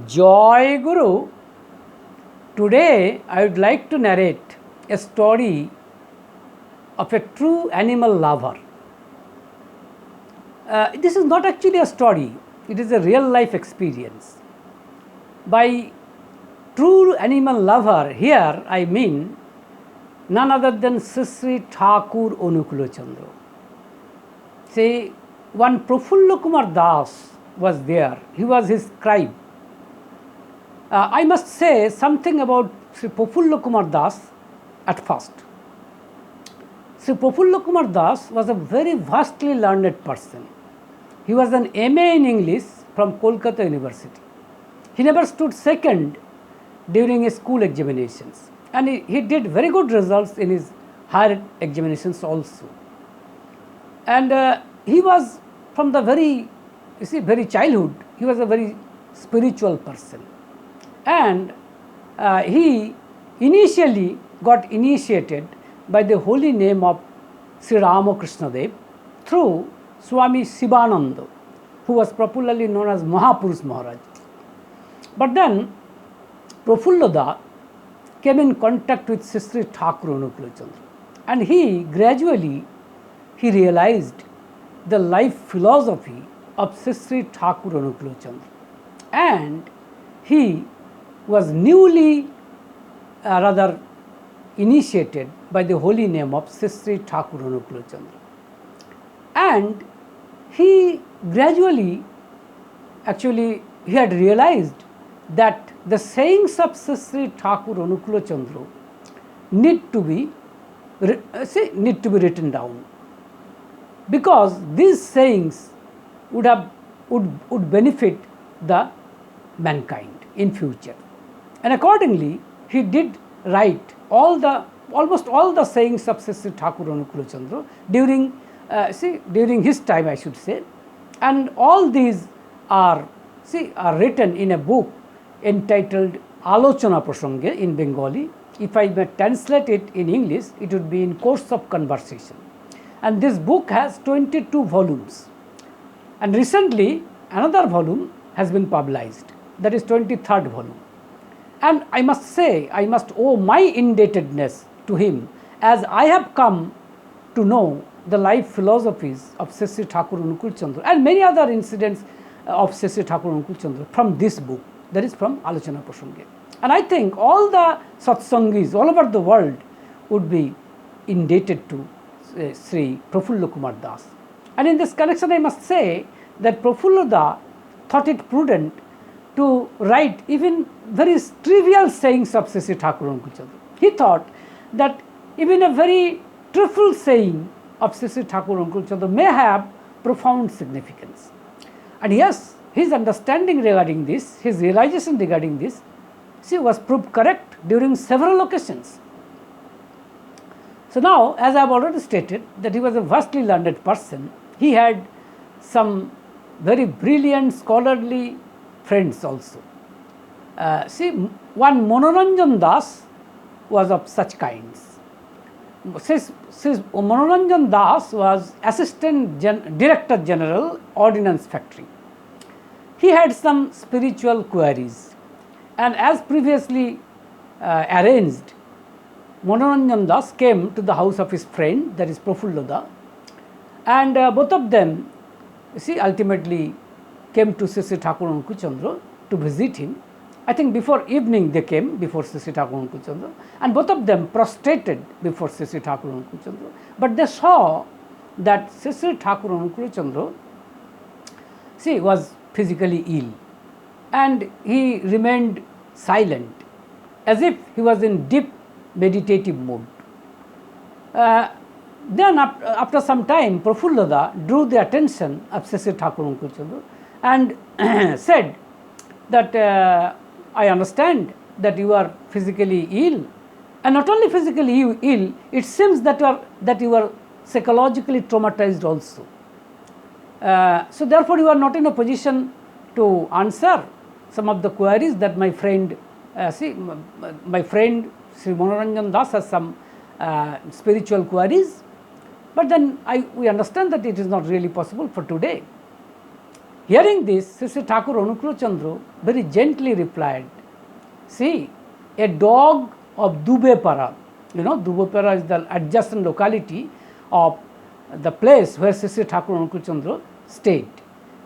Joy Guru, today I would like to narrate a story of a true animal lover. This is not actually a story, it is a real life experience. By true animal lover, here I mean none other than Sri Thakur Anukul Chandra. Say, one Prafulla Kumar Das was there, he was his scribe. I must say something about Sri Prafulla Kumar Das at first. Sri Prafulla Kumar Das was a very vastly learned person. He was an MA in English from Kolkata University. He never stood second during his school examinations, and he did very good results in his higher examinations also. And he was from the very childhood, he was a very spiritual person. And he initially got initiated by the holy name of Sri Ramakrishna Dev through Swami Sivananda, who was popularly known as Mahapurush Maharaj. But then Prafulla came in contact with Sri Thakur Anukul Chandra, and he gradually realized the life philosophy of Sri Thakur Anukul Chandra, and he was newly initiated by the holy name of Sri Thakur Anukul Chandra. And he gradually, he had realized that the sayings of Sri Thakur Anukul Chandra need to be written down, because these sayings would benefit the mankind in future. And accordingly, he did write almost all the sayings of Sri Thakur Anukul Chandra during his time, I should say. And all these are written in a book entitled Alochona Prasange in Bengali. If I may translate it in English, it would be in course of conversation. And this book has 22 volumes. And recently, another volume has been published, that is 23rd volume. And I must say, I must owe my indebtedness to him, as I have come to know the life philosophies of Sri Thakur Anukul Chandra and many other incidents of Sri Thakur Anukul Chandra from this book, that is from Alochona Prasange. And I think all the satsangis all over the world would be indebted to Sri Prafulla Kumar Das. And in this connection, I must say that Prafulla thought it prudent to write even very trivial sayings of Sri Thakur Anukul Chandra. He thought that even a very trivial saying of Sri Thakur Anukul Chandra may have profound significance. And yes, his understanding regarding this, his realization regarding this, was proved correct during several occasions. So now, as I have already stated, that he was a vastly learned person. He had some very brilliant scholarly friends also. One Manoranjan Das was of such kinds. Manoranjan Das was Assistant Director General, Ordnance Factory. He had some spiritual queries, and as previously arranged, Manoranjan Das came to the house of his friend, that is Prafulla, and both of them ultimately came to Sri Thakur Anukul Chandra to visit him. I think before evening they came before Sri Thakur Anukul Chandra, and both of them prostrated before Sri Thakur Anukul Chandra. But they saw that Sri Thakur Anukul Chandra was physically ill, and he remained silent as if he was in deep meditative mood. Then after some time, Prafulla drew the attention of Sri Thakur Anukul Chandra and said that I understand that you are physically ill, and not only physically ill, it seems that you are psychologically traumatized also. So therefore, you are not in a position to answer some of the queries that my friend, my friend Sri Manoranjan Das has some spiritual queries, but then we understand that it is not really possible for today. Hearing this, Sri Thakur Anukul Chandra very gently replied, see, a dog of Dubepara, Dubepara is the adjacent locality of the place where Sri Thakur Anukul Chandra stayed.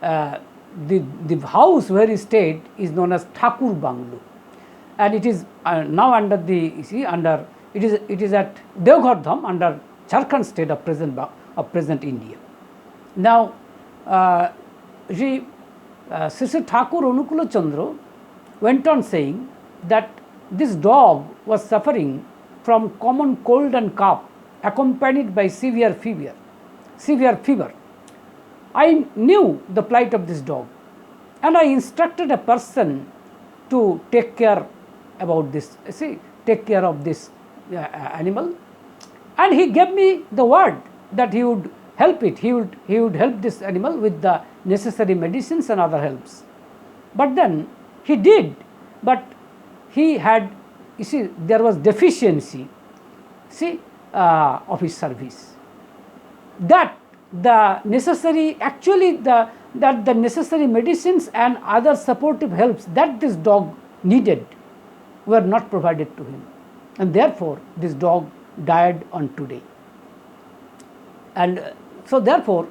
The house where he stayed is known as Thakur Banglo, and it is now under it is at Devghar under Jharkhand state of present India. Now, Sri Thakur Anukul Chandra went on saying that this dog was suffering from common cold and cough accompanied by severe fever. I knew the plight of this dog, and I instructed a person to take care of this animal, and he gave me the word that he would help it. He would help this animal with the necessary medicines and other helps. But then he did, but he had, there was deficiency, of his service. That the necessary, the necessary medicines and other supportive helps that this dog needed were not provided to him, and therefore this dog died on today. And so therefore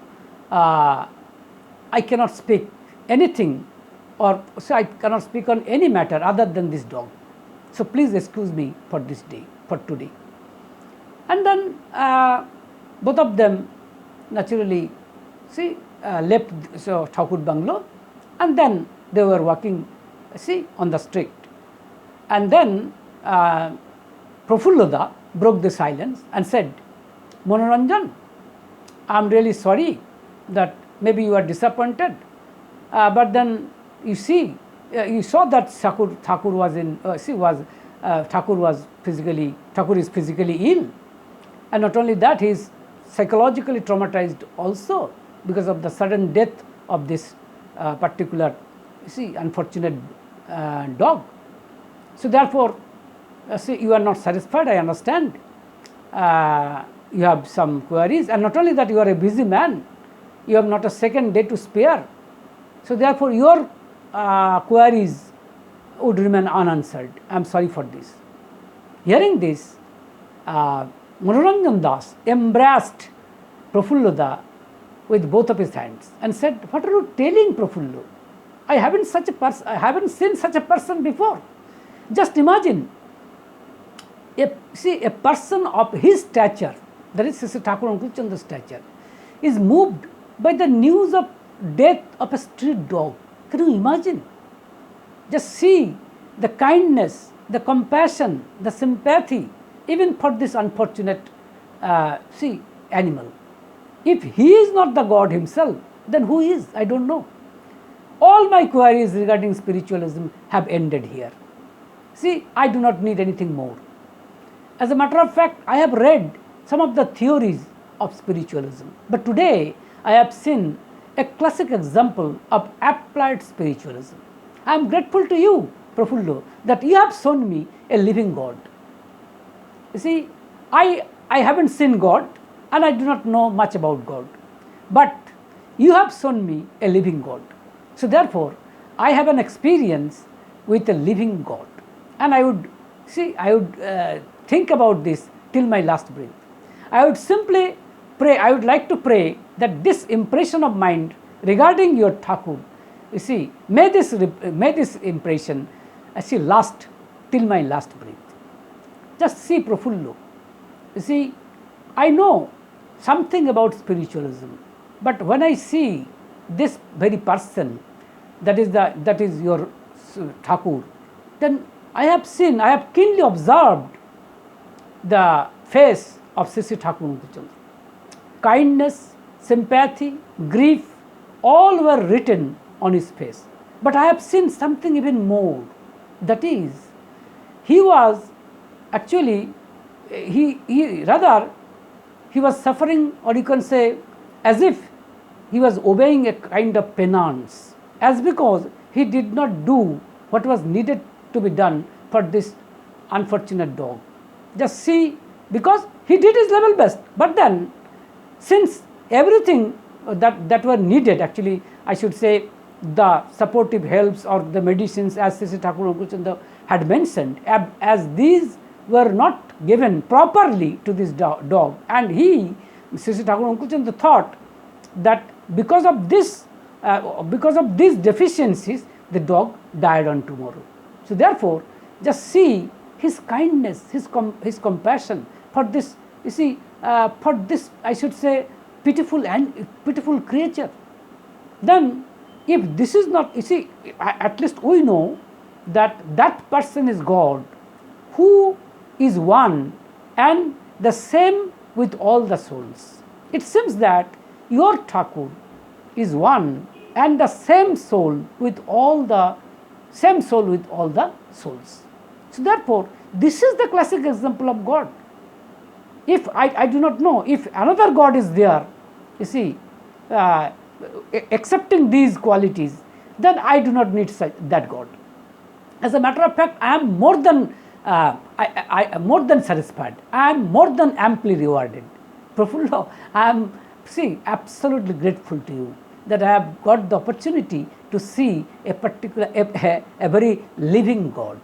I cannot speak anything, or so I cannot speak on any matter other than this dog. So please excuse me for this day, for today. And then both of them naturally left Thakur Banglo, and then they were walking on the street. And then Prafullada broke the silence and said, Manoranjan, I am really sorry that maybe you are disappointed, but then you saw that Thakur was in, Thakur is physically ill, and not only that, he is psychologically traumatized also because of the sudden death of this particular, unfortunate dog. So therefore, you are not satisfied, I understand. You have some queries, and not only that, you are a busy man, you have not a second day to spare. So therefore, your queries would remain unanswered. I am sorry for this. Hearing this, Manoranjan Das embraced Prafullada with both of his hands and said, what are you telling, Prafullo? I haven't seen such a person before. Just imagine, a person of his stature, that is Sri Thakur Anukul Chandra's stature, is moved by the news of death of a street dog. Can you imagine? Just see the kindness, the compassion, the sympathy, even for this unfortunate animal. If he is not the God himself, then who is? I don't know. All my queries regarding spiritualism have ended here. I do not need anything more. As a matter of fact, I have read some of the theories of spiritualism, but today I have seen a classic example of applied spiritualism. I am grateful to you, Prafullo, that you have shown me a living God. I haven't seen God, and I do not know much about God, but you have shown me a living God. So therefore, I have an experience with a living God, and I would think about this till my last breath. I would simply pray, I would like to pray that this impression of mind regarding your Thakur, may this impression last till my last breath. Just see, Prafullo, I know something about spiritualism, but when I see this very person, that is your Thakur, then I have keenly observed the face of Sri Thakur Anukul Chandra. Kindness, sympathy, grief, all were written on his face. But I have seen something even more. That is, he was actually, he was suffering, or you can say, as if he was obeying a kind of penance, as because he did not do what was needed to be done for this unfortunate dog. Just see, because he did his level best, but then since everything that were needed, actually I should say, the supportive helps or the medicines, as Sri Thakur Anukul Chandra had mentioned, as these were not given properly to this dog, and he, Sri Thakur Anukul Chandra, thought that because of these deficiencies, the dog died on tomorrow. So therefore, just see his kindness, his compassion for this, you see, for this, I should say, pitiful creature. Then, if this is not, you see, at least we know that that person is God, who is one and the same with all the souls. It seems that your Thakur is one and the same soul with all the souls. So therefore, this is the classic example of God. If I do not know if another God is there, you see, accepting these qualities, then I do not need that God. As a matter of fact, I am more than more than satisfied. I am more than amply rewarded. Prafulla, I am absolutely grateful to you that I have got the opportunity to see a very living God.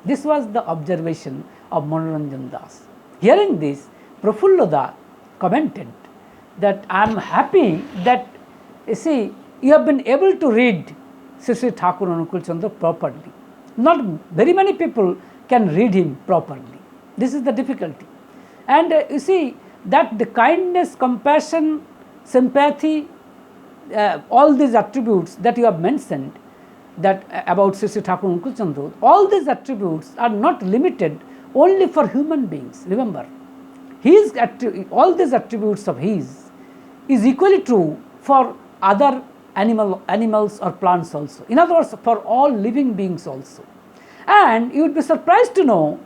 This was the observation of Manoranjan Das. Hearing this, Prafulla commented that I am happy that, you see, you have been able to read Sri Thakur Anukul Chandra properly. Not very many people can read him properly. This is the difficulty. And you see that the kindness, compassion, sympathy, all these attributes that you have mentioned that about Sri Thakur Anukul Chandra, all these attributes are not limited only for human beings. Remember, all these attributes of his is equally true for other animals or plants also. In other words, for all living beings also. And you would be surprised to know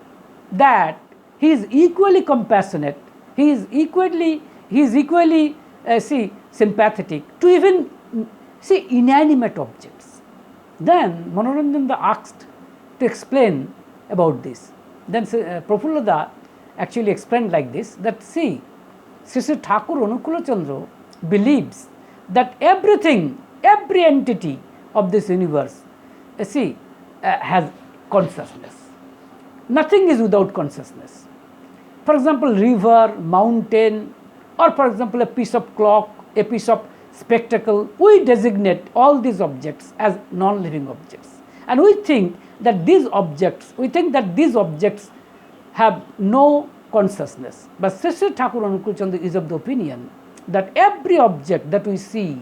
that he is equally compassionate, he is equally sympathetic to even inanimate objects. Then Manoranjan asked to explain about this. Then Prafulla actually explained like this, that Sri Thakur Anukul Chandra believes that every entity of this universe has consciousness. Nothing is without consciousness. For example, river, mountain, or for example a piece of clock, a piece of spectacle, we designate all these objects as non-living objects. And we think that these objects have no consciousness. But Sri Thakur Anukul Chandra is of the opinion that every object that we see,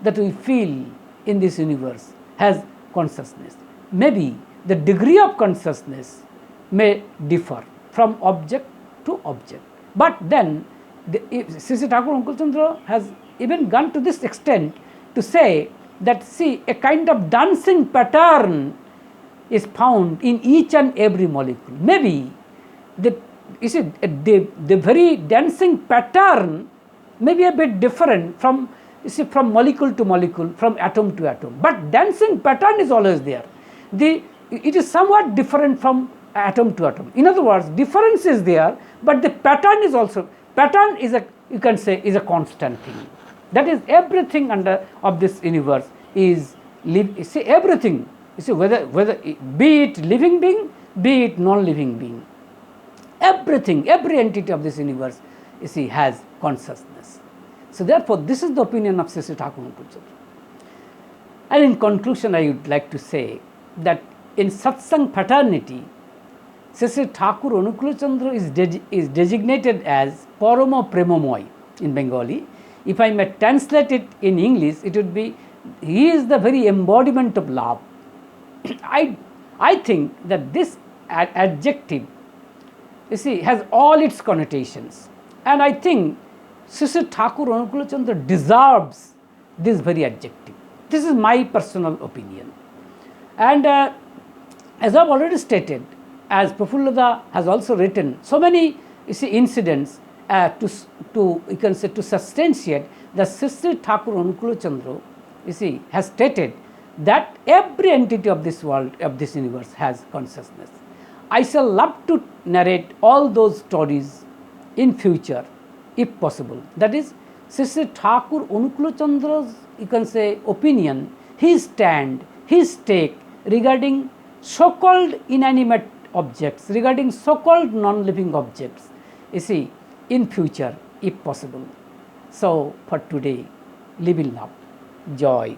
that we feel in this universe has consciousness. Maybe the degree of consciousness may differ from object to object. But then Sri Thakur Anukul Chandra has even gone to this extent to say that a kind of dancing pattern is found in each and every molecule. Maybe the very dancing pattern may be a bit different from molecule to molecule, from atom to atom. But dancing pattern is always there. It is somewhat different from atom to atom. In other words, difference is there, but the pattern is also, pattern is a constant thing. That is, everything of this universe is everything. Whether be it living being, be it non-living being, everything, every entity of this universe has consciousness. So therefore, this is the opinion of Sri Thakur Anukul Chandra. And in conclusion, I would like to say that in satsang fraternity, Sri Thakur Anukul Chandra is designated as Parama Premomoy in Bengali. If I may translate it in English, it would be, he is the very embodiment of love. I think that this adjective, has all its connotations. And I think Sri Thakur Anukul Chandra deserves this very adjective. This is my personal opinion. And as I have already stated, as Prafulla has also written so many incidents to substantiate that Sri Thakur Anukul Chandra has stated that every entity of this world, of this universe, has consciousness. I shall love to narrate all those stories in future, if possible. That is, Sri Thakur Anukul Chandra's, you can say, opinion, his stand, his take regarding so-called inanimate objects, regarding so-called non-living objects, you see, in future, if possible. So, for today, live in love. Joy.